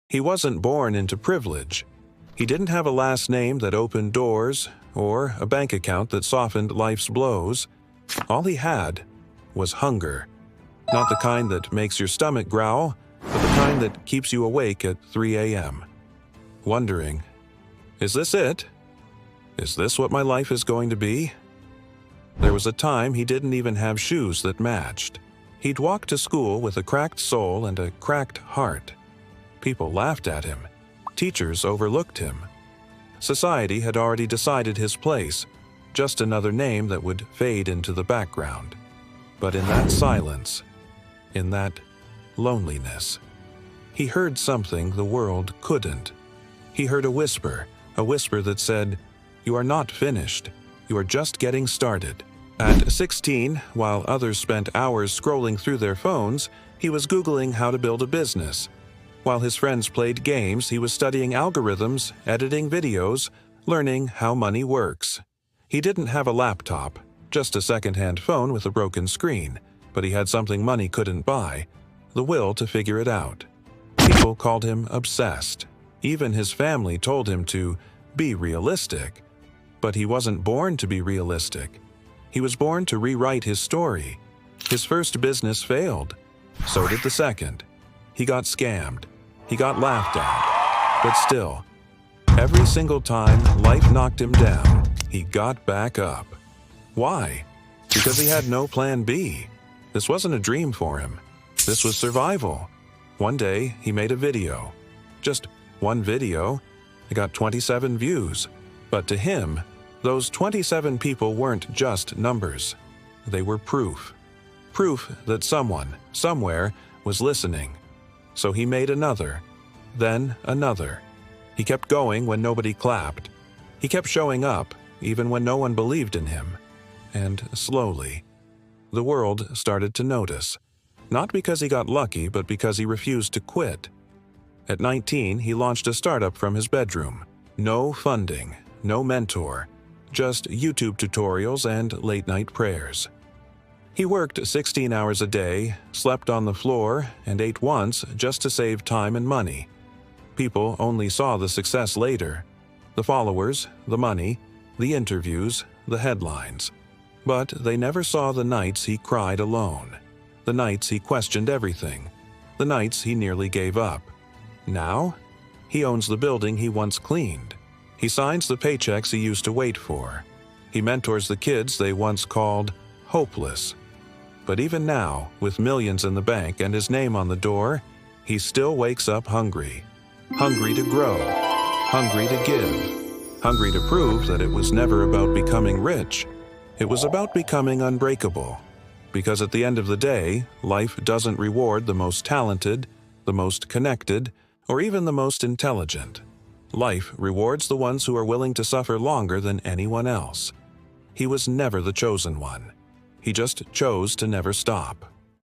He wasn't born into privilege. He didn't have a last name that opened doors or a bank account that softened life's blows. All he had was hunger. Not the kind that makes your stomach growl, but the kind that keeps you awake at 3 a.m. Wondering, is this it? Is this what my life is going to be? There was a time he didn't even have shoes that matched. He'd walk to school with a cracked soul and a cracked heart. People laughed at him. Teachers overlooked him. Society had already decided his place, just another name that would fade into the background. But in that silence, in that loneliness, he heard something the world couldn't. He heard a whisper that said, "You are not finished. You are just getting started." At 16, while others spent hours scrolling through their phones, he was Googling how to build a business. While his friends played games, he was studying algorithms, editing videos, learning how money works. He didn't have a laptop, just a second-hand phone with a broken screen, but he had something money couldn't buy, the will to figure it out. People called him obsessed. Even his family told him to be realistic. But he wasn't born to be realistic. He was born to rewrite his story. His first business failed. So did the second. He got scammed. He got laughed at. But still, every single time life knocked him down, he got back up. Why? Because he had no plan B. This wasn't a dream for him. This was survival. One day, he made a video. Just one video. It got 27 views. But to him, those 27 people weren't just numbers. They were proof. Proof that someone, somewhere, was listening. So he made another, then another. He kept going when nobody clapped. He kept showing up, even when no one believed in him. And slowly, the world started to notice. Not because he got lucky, but because he refused to quit. At 19, he launched a startup from his bedroom. No funding, no mentor, just YouTube tutorials and late-night prayers. He worked 16 hours a day, slept on the floor, and ate once just to save time and money. People only saw the success later. The followers, the money, the interviews, the headlines. But they never saw the nights he cried alone. The nights he questioned everything. The nights he nearly gave up. Now, he owns the building he once cleaned. He signs the paychecks he used to wait for. He mentors the kids they once called hopeless. But even now, with millions in the bank and his name on the door, he still wakes up hungry. Hungry to grow. Hungry to give. Hungry to prove that it was never about becoming rich. It was about becoming unbreakable. Because at the end of the day, life doesn't reward the most talented, the most connected, or even the most intelligent. Life rewards the ones who are willing to suffer longer than anyone else. He was never the chosen one. He just chose to never stop.